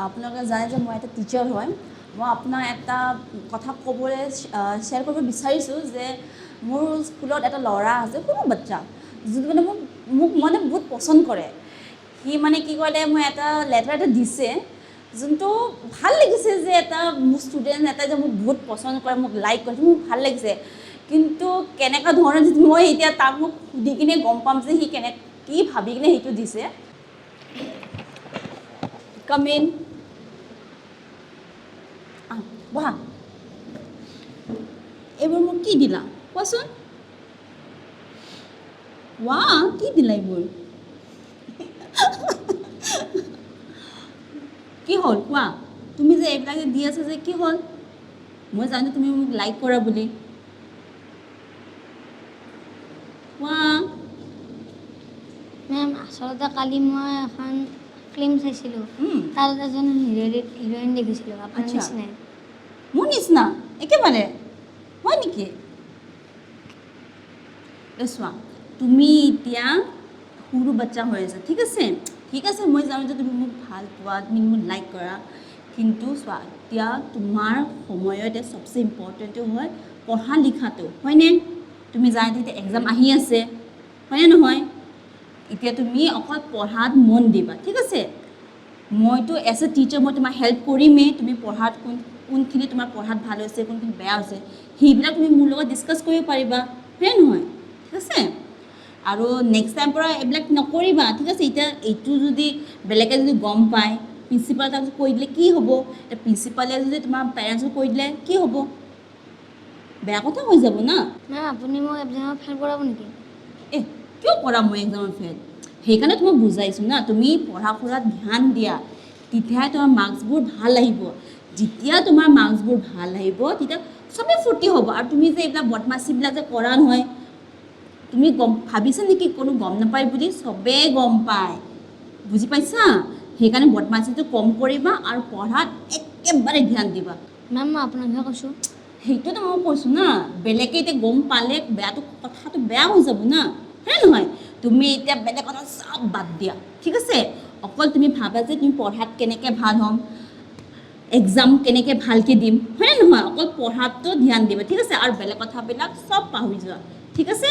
আপোনালোকে জানে যে মই এটা টিচাৰ হয় মই আপোনাক এটা কথা ক'বলৈ শ্বেয়াৰ কৰিব বিচাৰিছোঁ যে মোৰ স্কুলত এটা ল'ৰা আছে কোনো বাচ্চা যোনটো মানে মোক মানে বহুত পচন্দ কৰে সি মানে কি কৰিলে মই এটা লেটাৰ এটা দিছে যোনটো ভাল লাগিছে যে এটা মোৰ ষ্টুডেণ্ট এটা যে মোক বহুত পচন্দ কৰে মোক লাইক কৰে মোক ভাল লাগিছে কিন্তু কেনেকুৱা ধৰণৰ মই এতিয়া তাক মোক সুধি কিনে গম পাম যে সি কি ভাবি কিনে সেইটো দিছে Come in. বহা এইবোৰ মোক কি দিলা কোৱাচোন কি দিলা এইবোৰ কি হ'ল কোৱা তুমি যে এইবিলাকে দি আছা যে কি হ'ল মই জানো তুমি মোক লাইক কৰা বুলি মেম আচলতে কালি মই এখন ফিল্ম চাইছিলোঁ তাত এজন হিৰ'ইন দেখিছিলোঁ আপোনাৰ নিচিনাই মোৰ নিচিনা একেবাৰে হয় নেকি চোৱা তুমি এতিয়া সৰু বাচ্চা হৈ আছা ঠিক আছে মই জানো যে তুমি মোক ভাল পোৱা তুমি মোক লাইক কৰা কিন্তু চোৱা এতিয়া তোমাৰ সময়তে সবচে ইম্পৰ্টেণ্টটো হয় পঢ়া লিখাটো হয়নে তুমি জানা এতিয়া এক্সাম আহি আছে হয়নে নহয় এতিয়া তুমি অকল পঢ়াত মন দিবা ঠিক আছে মইতো এজ এ টিচাৰ মই তোমাক হেল্প কৰিমেই তুমি পঢ়াত কোনখিনি তোমাৰ পঢ়াত ভাল হৈছে কোনখিনি বেয়া হৈছে সেইবিলাক তুমি মোৰ লগত ডিছকাছ কৰিব পাৰিবা হয়নে নহয় ঠিক আছে আৰু নেক্সট টাইম পৰা এইবিলাক নকৰিবা ঠিক আছে এতিয়া এইটো যদি বেলেগে যদি গম পায় প্ৰিন্সিপাল তাৰপিছত কৈ দিলে কি হ'ব এতিয়া প্ৰিন্সিপালে যদি তোমাৰ পেৰেণ্টছক কৈ দিলে কি হ'ব বেয়া কথা হৈ যাব না মেম আপুনি মোক এক্সামত ফেল কৰাব নেকি কিয় কৰা মই এক্সামত ফেল সেইকাৰণে তোমাক বুজাইছোঁ না তুমি পঢ়া শুনাত ধ্যান দিয়া তেতিয়াহে তোমাৰ মাৰ্কছবোৰ ভাল আহিব যেতিয়া তোমাৰ মাৰ্কছবোৰ ভাল আহিব তেতিয়া চবেই ফূৰ্তি হ'ব আৰু তুমি যে এইবিলাক বদমাচিবিলাক যে কৰা নহয় তুমি ভাবিছা নেকি কোনো গম নাপায় বুলি চবেই গম পায় বুজি পাইছা সেইকাৰণে বদমাচিটো কম কৰিবা আৰু পঢ়াত একেবাৰে ধ্যান দিবা মেম মই আপোনাকহে কৈছোঁ সেইটোতো মই কৈছোঁ না বেলেগে এতিয়া গম পালে কথাটো বেয়া হৈ যাব না হয় নহয় তুমি এতিয়া বেলেগ কথা চব বাদ দিয়া ঠিক আছে অকল তুমি ভাবা যে তুমি পঢ়াত কেনেকৈ ভাল হ'ম এক্সাম কেনেকৈ ভালকৈ দিম হয় নহয় অকল পঢ়াটো ধ্যান দিবা ঠিক আছে আৰু বেলেগ কথাবিলাক চব পাহৰি যোৱা ঠিক আছে